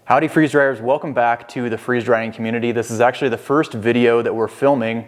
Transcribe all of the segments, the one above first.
Howdy freeze dryers, welcome back to the freeze drying community. This is actually the first video that we're filming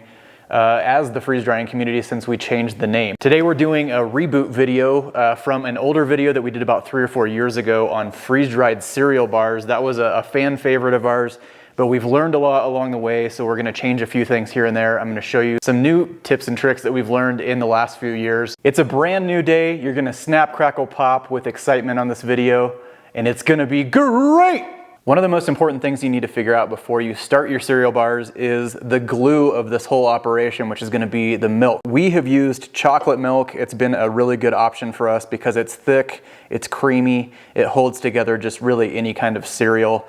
as the freeze drying community since we changed the name. Today we're doing a reboot video from an older video that we did about 3 or 4 years ago on freeze dried cereal bars. That was a fan favorite of ours, but we've learned a lot along the way, so we're gonna change a few things here and there. I'm gonna show you some new tips and tricks that we've learned in the last few years. It's a brand new day. You're gonna snap, crackle, pop with excitement on this video, and it's gonna be great! One of the most important things you need to figure out before you start your cereal bars is the glue of this whole operation, which is going to be the milk. We have used chocolate milk. It's been a really good option for us because it's thick, it's creamy, it holds together just really any kind of cereal.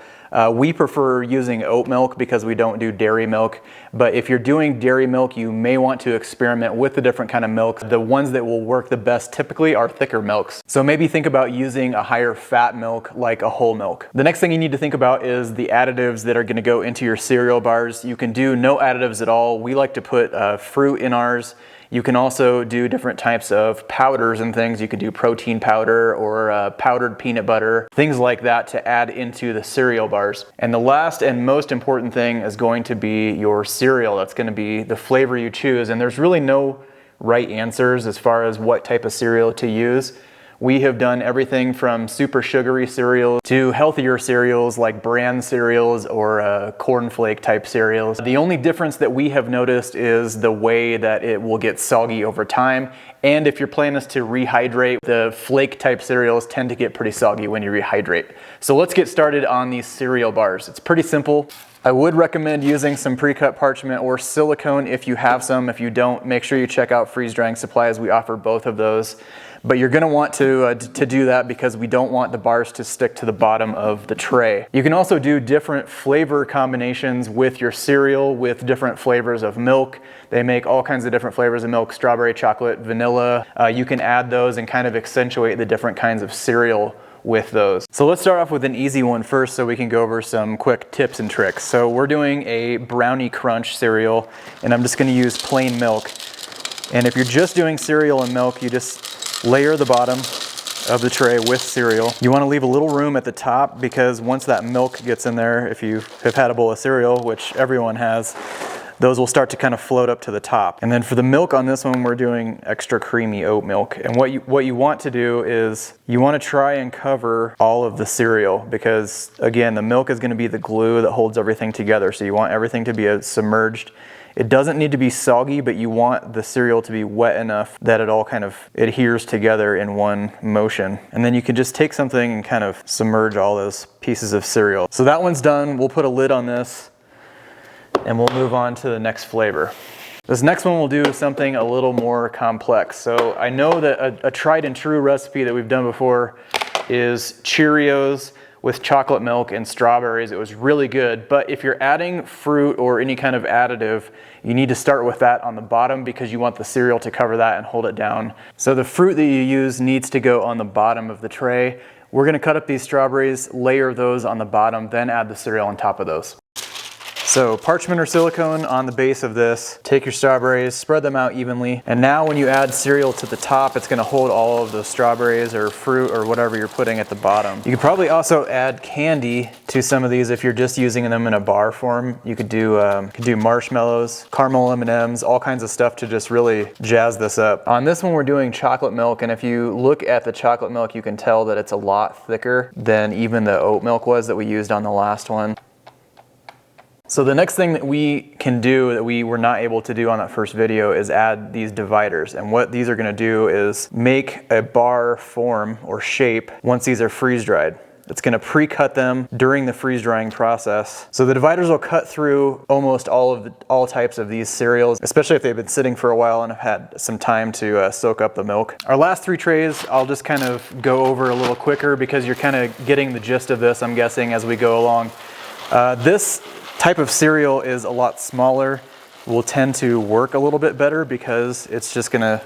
We prefer using oat milk because we don't do dairy milk, but if you're doing dairy milk, you may want to experiment with the different kind of milks. The ones that will work the best typically are thicker milks. So maybe think about using a higher fat milk like a whole milk. The next thing you need to think about is the additives that are going to go into your cereal bars. You can do no additives at all. We like to put fruit in ours. You can also do different types of powders and things. You could do protein powder or powdered peanut butter, things like that to add into the cereal bars. And the last and most important thing is going to be your cereal. That's going to be the flavor you choose. And there's really no right answers as far as what type of cereal to use. We have done everything from super sugary cereals to healthier cereals like bran cereals or cornflake type cereals. The only difference that we have noticed is the way that it will get soggy over time. And if your plan is to rehydrate, the flake type cereals tend to get pretty soggy when you rehydrate. So let's get started on these cereal bars. It's pretty simple. I would recommend using some pre-cut parchment or silicone if you have some. If you don't, make sure you check out Freeze Drying Supplies. We offer both of those. But you're gonna want to do that because we don't want the bars to stick to the bottom of the tray. You can also do different flavor combinations with your cereal with different flavors of milk. They make all kinds of different flavors of milk, strawberry, chocolate, vanilla. You can add those and kind of accentuate the different kinds of cereal with those. So let's start off with an easy one first so we can go over some quick tips and tricks. So we're doing a brownie crunch cereal and I'm just gonna use plain milk. And if you're just doing cereal and milk, you just layer the bottom of the tray with cereal. You want to leave a little room at the top because once that milk gets in there, if you have had a bowl of cereal, which everyone has, those will start to kind of float up to the top. And then for the milk on this one, we're doing extra creamy oat milk. And what you want to do is you want to try and cover all of the cereal because again, the milk is going to be the glue that holds everything together. So you want everything to be submerged. It doesn't need to be soggy, but you want the cereal to be wet enough that it all kind of adheres together in one motion. And then you can just take something and kind of submerge all those pieces of cereal. So that one's done. We'll put a lid on this and we'll move on to the next flavor. This next one will do something a little more complex. So I know that a tried and true recipe that we've done before is Cheerios with chocolate milk and strawberries. It was really good, but if you're adding fruit or any kind of additive, you need to start with that on the bottom because you want the cereal to cover that and hold it down. So the fruit that you use needs to go on the bottom of the tray. We're gonna cut up these strawberries, layer those on the bottom, then add the cereal on top of those. So parchment or silicone on the base of this, take your strawberries, spread them out evenly, and now when you add cereal to the top, it's gonna hold all of the strawberries or fruit or whatever you're putting at the bottom. You could probably also add candy to some of these if you're just using them in a bar form. You could do marshmallows, caramel M&Ms, all kinds of stuff to just really jazz this up. On this one, we're doing chocolate milk, and if you look at the chocolate milk, you can tell that it's a lot thicker than even the oat milk was that we used on the last one. So the next thing that we can do that we were not able to do on that first video is add these dividers. And what these are gonna do is make a bar form or shape once these are freeze dried. It's gonna pre-cut them during the freeze drying process. So the dividers will cut through almost all types of these cereals, especially if they've been sitting for a while and have had some time to soak up the milk. Our last 3 trays, I'll just kind of go over a little quicker because you're kind of getting the gist of this, I'm guessing, as we go along. This type of cereal is a lot smaller, will tend to work a little bit better because it's just gonna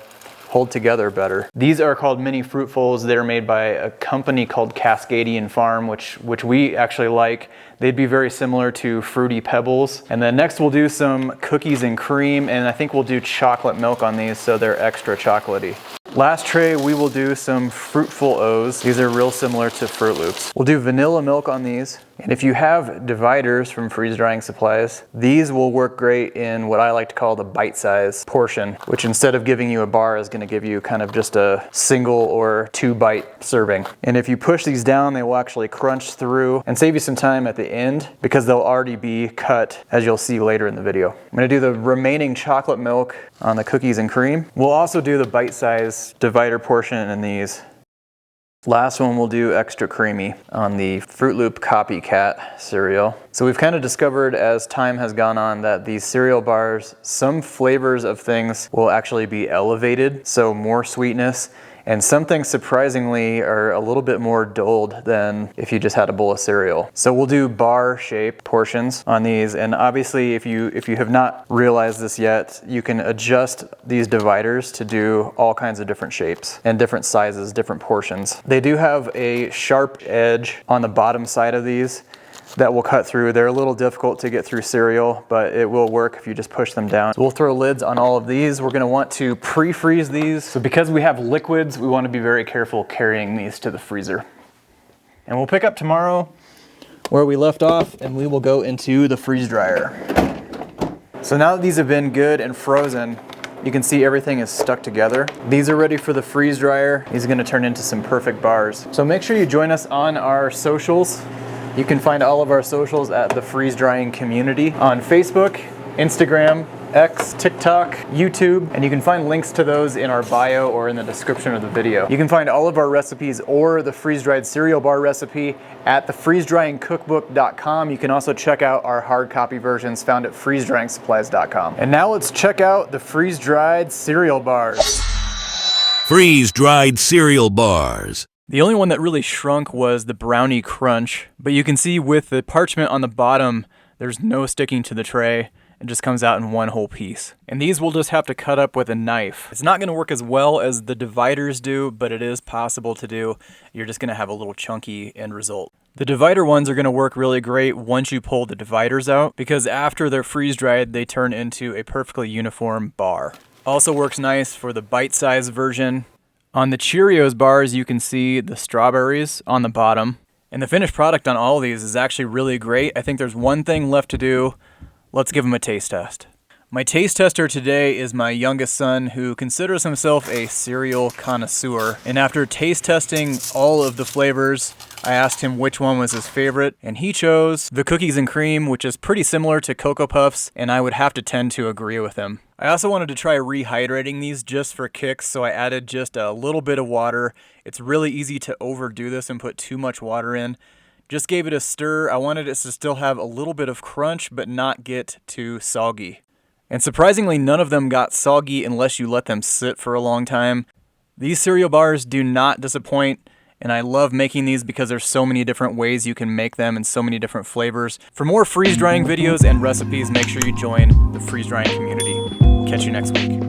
hold together better. These are called mini fruitfuls. They're made by a company called Cascadian Farm, which we actually like. They'd be very similar to Fruity Pebbles. And then next we'll do some cookies and cream, and I think we'll do chocolate milk on these so they're extra chocolatey. Last tray, we will do some Fruitful O's. These are real similar to Fruit Loops. We'll do vanilla milk on these. And if you have dividers from freeze drying supplies, these will work great in what I like to call the bite size portion, which instead of giving you a bar is gonna give you kind of just a single or 2-bite serving. And if you push these down, they will actually crunch through and save you some time at the end because they'll already be cut, as you'll see later in the video. I'm gonna do the remaining chocolate milk on the cookies and cream. We'll also do the bite size divider portion in these. Last one we'll do extra creamy on the Fruit Loop Copycat cereal. So we've kind of discovered as time has gone on that these cereal bars, some flavors of things will actually be elevated, so more sweetness, and some things surprisingly are a little bit more dulled than if you just had a bowl of cereal. So we'll do bar shaped portions on these, and obviously if you have not realized this yet, you can adjust these dividers to do all kinds of different shapes and different sizes, different portions. They do have a sharp edge on the bottom side of these that will cut through. They're a little difficult to get through cereal, but it will work if you just push them down. So we'll throw lids on all of these. We're gonna want to pre-freeze these. So because we have liquids, we want to be very careful carrying these to the freezer. And we'll pick up tomorrow where we left off, and we will go into the freeze dryer. So now that these have been good and frozen, you can see everything is stuck together. These are ready for the freeze dryer. These are gonna turn into some perfect bars. So make sure you join us on our socials. You can find all of our socials at the Freeze Drying Community on Facebook, Instagram, X, TikTok, YouTube, and you can find links to those in our bio or in the description of the video. You can find all of our recipes or the freeze-dried cereal bar recipe at thefreezedryingcookbook.com. You can also check out our hard copy versions found at freezedryingsupplies.com. And now let's check out the freeze-dried cereal bars. Freeze-dried cereal bars. The only one that really shrunk was the Brownie Crunch, but you can see with the parchment on the bottom, there's no sticking to the tray. It just comes out in one whole piece. And these we'll just have to cut up with a knife. It's not gonna work as well as the dividers do, but it is possible to do. You're just gonna have a little chunky end result. The divider ones are gonna work really great once you pull the dividers out, because after they're freeze-dried, they turn into a perfectly uniform bar. Also works nice for the bite-sized version. On the Cheerios bars, you can see the strawberries on the bottom. And the finished product on all of these is actually really great. I think there's one thing left to do. Let's give them a taste test. My taste tester today is my youngest son, who considers himself a cereal connoisseur. And after taste testing all of the flavors, I asked him which one was his favorite, and he chose the cookies and cream, which is pretty similar to Cocoa Puffs, and I would have to tend to agree with him. I also wanted to try rehydrating these just for kicks, so I added just a little bit of water. It's really easy to overdo this and put too much water in. Just gave it a stir. I wanted it to still have a little bit of crunch, but not get too soggy. And surprisingly, none of them got soggy unless you let them sit for a long time. These cereal bars do not disappoint, and I love making these because there's so many different ways you can make them and so many different flavors. For more freeze drying videos and recipes, make sure you join the freeze drying community. Catch you next week.